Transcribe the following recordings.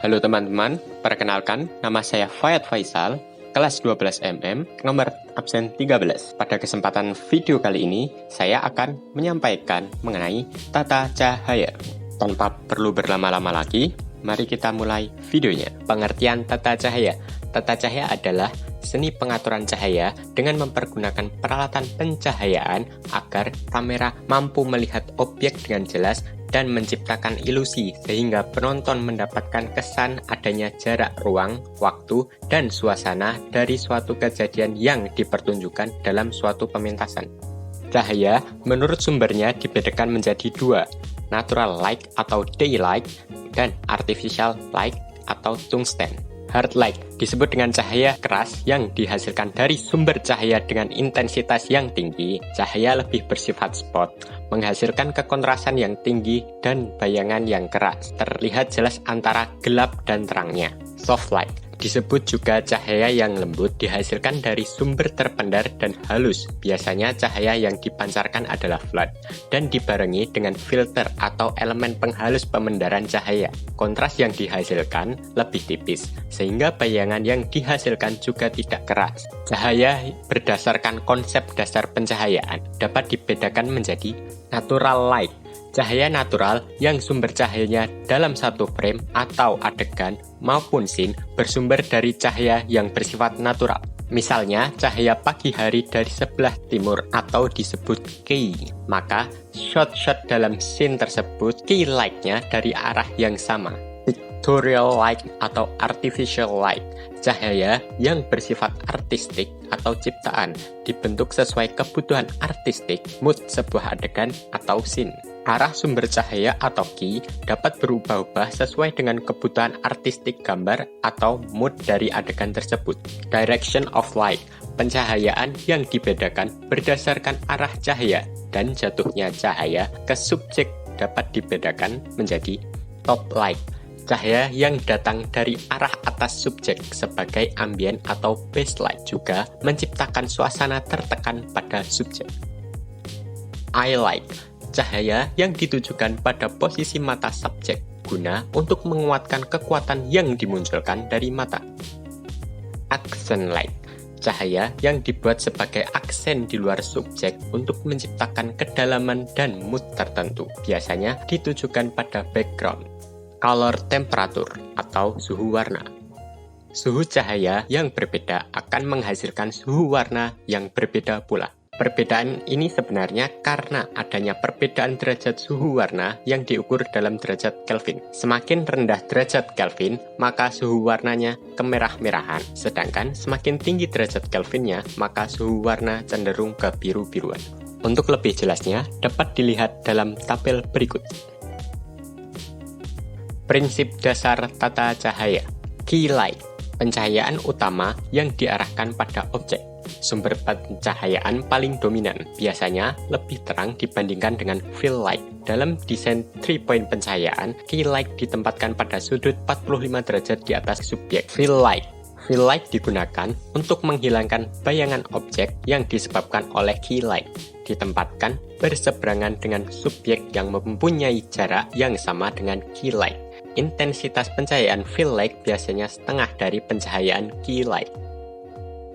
Halo teman-teman, perkenalkan nama saya Fayat Faisal, kelas 12 MM, nomor absen 13. Pada kesempatan video kali ini, saya akan menyampaikan mengenai tata cahaya. Tanpa perlu berlama-lama lagi, mari kita mulai videonya. Pengertian tata cahaya. Tata cahaya adalah seni pengaturan cahaya dengan mempergunakan peralatan pencahayaan agar kamera mampu melihat objek dengan jelas dan menciptakan ilusi sehingga penonton mendapatkan kesan adanya jarak ruang, waktu, dan suasana dari suatu kejadian yang dipertunjukkan dalam suatu pementasan. Cahaya menurut sumbernya dibedakan menjadi dua, natural light atau daylight dan artificial light atau tungsten. Hard light disebut dengan cahaya keras yang dihasilkan dari sumber cahaya dengan intensitas yang tinggi. Cahaya lebih bersifat spot, menghasilkan kekontrasan yang tinggi dan bayangan yang keras. Terlihat jelas antara gelap dan terangnya. Soft light disebut juga cahaya yang lembut dihasilkan dari sumber terpendar dan halus. Biasanya cahaya yang dipancarkan adalah flood dan dibarengi dengan filter atau elemen penghalus pemendaran cahaya. Kontras yang dihasilkan lebih tipis, sehingga bayangan yang dihasilkan juga tidak keras. Cahaya berdasarkan konsep dasar pencahayaan dapat dibedakan menjadi natural light. Cahaya natural yang sumber cahayanya dalam satu frame atau adegan maupun scene bersumber dari cahaya yang bersifat natural. Misalnya, cahaya pagi hari dari sebelah timur atau disebut key. Maka, shot-shot dalam scene tersebut key light-nya dari arah yang sama. Pictorial light atau artificial light. Cahaya yang bersifat artistik atau ciptaan dibentuk sesuai kebutuhan artistik, mood sebuah adegan atau scene. Arah sumber cahaya atau key dapat berubah-ubah sesuai dengan kebutuhan artistik gambar atau mood dari adegan tersebut. Direction of light, pencahayaan yang dibedakan berdasarkan arah cahaya dan jatuhnya cahaya ke subjek dapat dibedakan menjadi top light. Cahaya yang datang dari arah atas subjek sebagai ambient atau baseline juga menciptakan suasana tertekan pada subjek. Eye light, cahaya yang ditujukan pada posisi mata subjek guna untuk menguatkan kekuatan yang dimunculkan dari mata. Accent light, cahaya yang dibuat sebagai aksen di luar subjek untuk menciptakan kedalaman dan mood tertentu. Biasanya ditujukan pada background. Color temperature atau suhu warna. Suhu cahaya yang berbeda akan menghasilkan suhu warna yang berbeda pula. Perbedaan ini sebenarnya karena adanya perbedaan derajat suhu warna yang diukur dalam derajat Kelvin. Semakin rendah derajat Kelvin, maka suhu warnanya kemerah-merahan. Sedangkan semakin tinggi derajat Kelvinnya, maka suhu warna cenderung ke biru-biruan. Untuk lebih jelasnya, dapat dilihat dalam tabel berikut. Prinsip dasar tata cahaya. Key light, pencahayaan utama yang diarahkan pada objek. Sumber pencahayaan paling dominan, biasanya lebih terang dibandingkan dengan fill light. Dalam desain 3-point pencahayaan, key light ditempatkan pada sudut 45 derajat di atas subjek. Fill light digunakan untuk menghilangkan bayangan objek yang disebabkan oleh key light. Ditempatkan berseberangan dengan subjek yang mempunyai jarak yang sama dengan key light. Intensitas pencahayaan fill light biasanya setengah dari pencahayaan key light.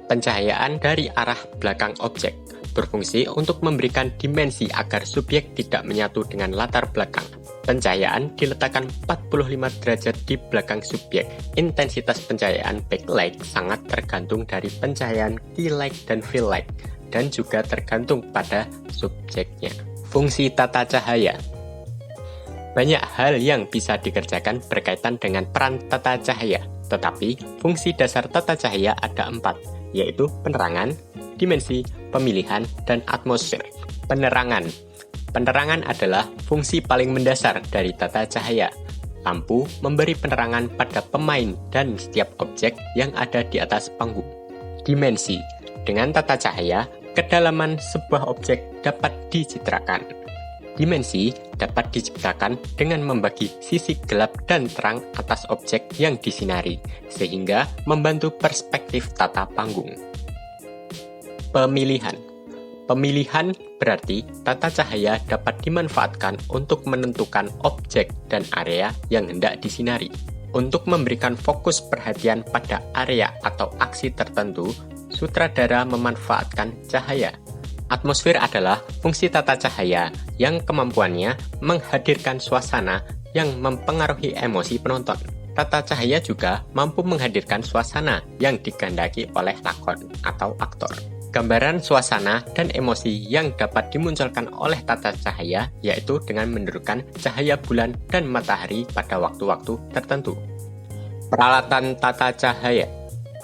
Pencahayaan dari arah belakang objek berfungsi untuk memberikan dimensi agar subjek tidak menyatu dengan latar belakang. Pencahayaan diletakkan 45 derajat di belakang subjek. Intensitas pencahayaan backlight sangat tergantung dari pencahayaan key light dan fill light, dan juga tergantung pada subjeknya. Fungsi tata cahaya. Banyak hal yang bisa dikerjakan berkaitan dengan peran tata cahaya, tetapi fungsi dasar tata cahaya ada 4, yaitu penerangan, dimensi, pemilihan, dan atmosfer. Penerangan. Penerangan adalah fungsi paling mendasar dari tata cahaya. Lampu memberi penerangan pada pemain dan setiap objek yang ada di atas panggung. Dimensi. Dengan tata cahaya, kedalaman sebuah objek dapat dicitrakan. Dimensi dapat diciptakan dengan membagi sisi gelap dan terang atas objek yang disinari, sehingga membantu perspektif tata panggung. Pemilihan. Pemilihan berarti tata cahaya dapat dimanfaatkan untuk menentukan objek dan area yang hendak disinari. Untuk memberikan fokus perhatian pada area atau aksi tertentu, sutradara memanfaatkan cahaya. Atmosfer adalah fungsi tata cahaya yang kemampuannya menghadirkan suasana yang mempengaruhi emosi penonton. Tata cahaya juga mampu menghadirkan suasana yang digandaki oleh lakon atau aktor. Gambaran suasana dan emosi yang dapat dimunculkan oleh tata cahaya yaitu dengan menurunkan cahaya bulan dan matahari pada waktu-waktu tertentu. Peralatan tata cahaya.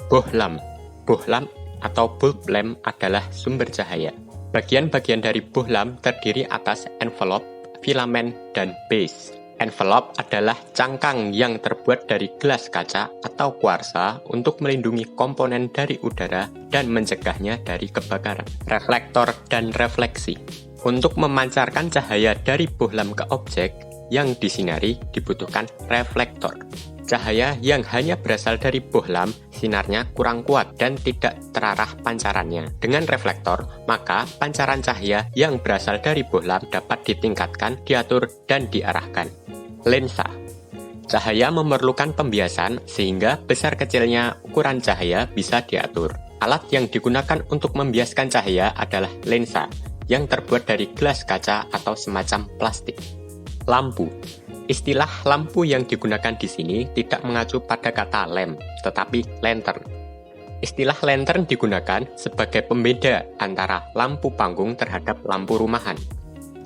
Bohlam. Bohlam atau bulb lamp adalah sumber cahaya. Bagian-bagian dari bohlam terdiri atas envelope, filamen, dan base. Envelope adalah cangkang yang terbuat dari gelas kaca atau kuarsa untuk melindungi komponen dari udara dan mencegahnya dari kebakaran. Reflektor dan refleksi. Untuk memancarkan cahaya dari bohlam ke objek yang disinari dibutuhkan reflektor. Cahaya yang hanya berasal dari bohlam, sinarnya kurang kuat dan tidak terarah pancarannya. Dengan reflektor, maka pancaran cahaya yang berasal dari bohlam dapat ditingkatkan, diatur, dan diarahkan. Lensa. Cahaya memerlukan pembiasan sehingga besar kecilnya ukuran cahaya bisa diatur. Alat yang digunakan untuk membiaskan cahaya adalah lensa, yang terbuat dari gelas kaca atau semacam plastik. Lampu. Istilah lampu yang digunakan di sini tidak mengacu pada kata lamp, tetapi lantern. Istilah lantern digunakan sebagai pembeda antara lampu panggung terhadap lampu rumahan.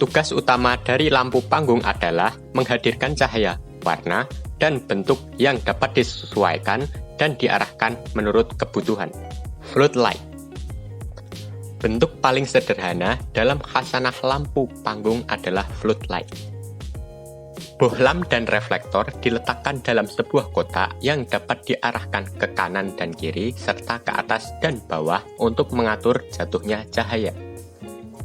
Tugas utama dari lampu panggung adalah menghadirkan cahaya, warna, dan bentuk yang dapat disesuaikan dan diarahkan menurut kebutuhan. Floodlight. Bentuk paling sederhana dalam khasanah lampu panggung adalah floodlight. Bohlam dan reflektor diletakkan dalam sebuah kotak yang dapat diarahkan ke kanan dan kiri serta ke atas dan bawah untuk mengatur jatuhnya cahaya.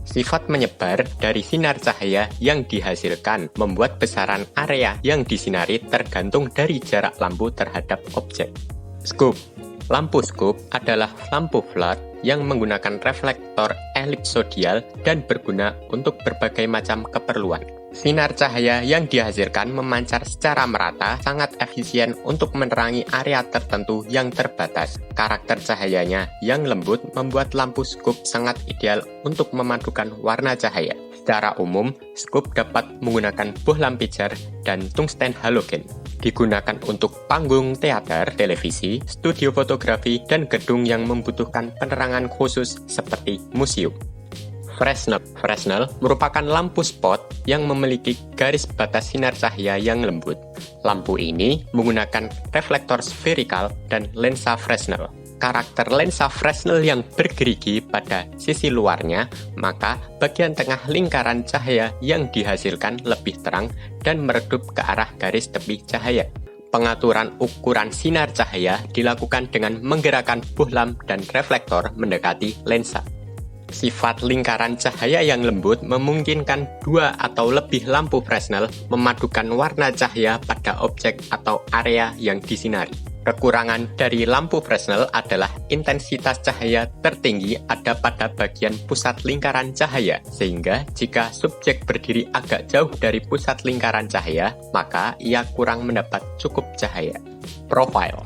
Sifat menyebar dari sinar cahaya yang dihasilkan membuat besaran area yang disinari tergantung dari jarak lampu terhadap objek. Scope. Lampu scope adalah lampu flood yang menggunakan reflektor elipsodial dan berguna untuk berbagai macam keperluan. Sinar cahaya yang dihasilkan memancar secara merata sangat efisien untuk menerangi area tertentu yang terbatas. Karakter cahayanya yang lembut membuat lampu scope sangat ideal untuk memadukan warna cahaya. Secara umum, scope dapat menggunakan bohlam pijar dan tungsten halogen. Digunakan untuk panggung teater, televisi, studio fotografi, dan gedung yang membutuhkan penerangan khusus seperti museum. Fresnel. Fresnel merupakan lampu spot yang memiliki garis batas sinar cahaya yang lembut. Lampu ini menggunakan reflektor spherical dan lensa Fresnel. Karakter lensa Fresnel yang bergerigi pada sisi luarnya, maka bagian tengah lingkaran cahaya yang dihasilkan lebih terang dan meredup ke arah garis tepi cahaya. Pengaturan ukuran sinar cahaya dilakukan dengan menggerakkan bohlam dan reflektor mendekati lensa. Sifat lingkaran cahaya yang lembut memungkinkan dua atau lebih lampu Fresnel memadukan warna cahaya pada objek atau area yang disinari. Kekurangan dari lampu Fresnel adalah intensitas cahaya tertinggi ada pada bagian pusat lingkaran cahaya, sehingga jika subjek berdiri agak jauh dari pusat lingkaran cahaya, maka ia kurang mendapat cukup cahaya. Profile.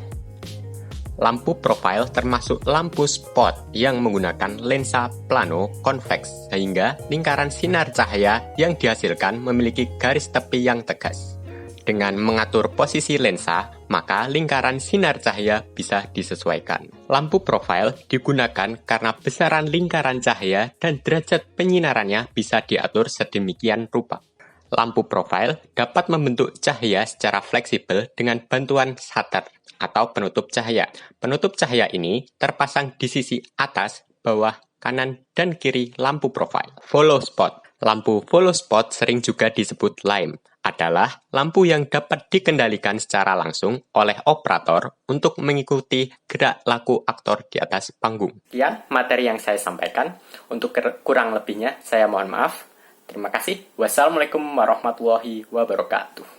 Lampu profile termasuk lampu spot yang menggunakan lensa plano konveks, sehingga lingkaran sinar cahaya yang dihasilkan memiliki garis tepi yang tegas. Dengan mengatur posisi lensa, maka lingkaran sinar cahaya bisa disesuaikan. Lampu profile digunakan karena besaran lingkaran cahaya dan derajat penyinarannya bisa diatur sedemikian rupa. Lampu profile dapat membentuk cahaya secara fleksibel dengan bantuan shutter atau penutup cahaya. Penutup cahaya ini terpasang di sisi atas, bawah, kanan, dan kiri lampu profile. Follow spot. Lampu follow spot sering juga disebut lime, adalah lampu yang dapat dikendalikan secara langsung oleh operator untuk mengikuti gerak laku aktor di atas panggung. Sekian materi yang saya sampaikan. Untuk kurang lebihnya, saya mohon maaf. Terima kasih. Wassalamualaikum warahmatullahi wabarakatuh.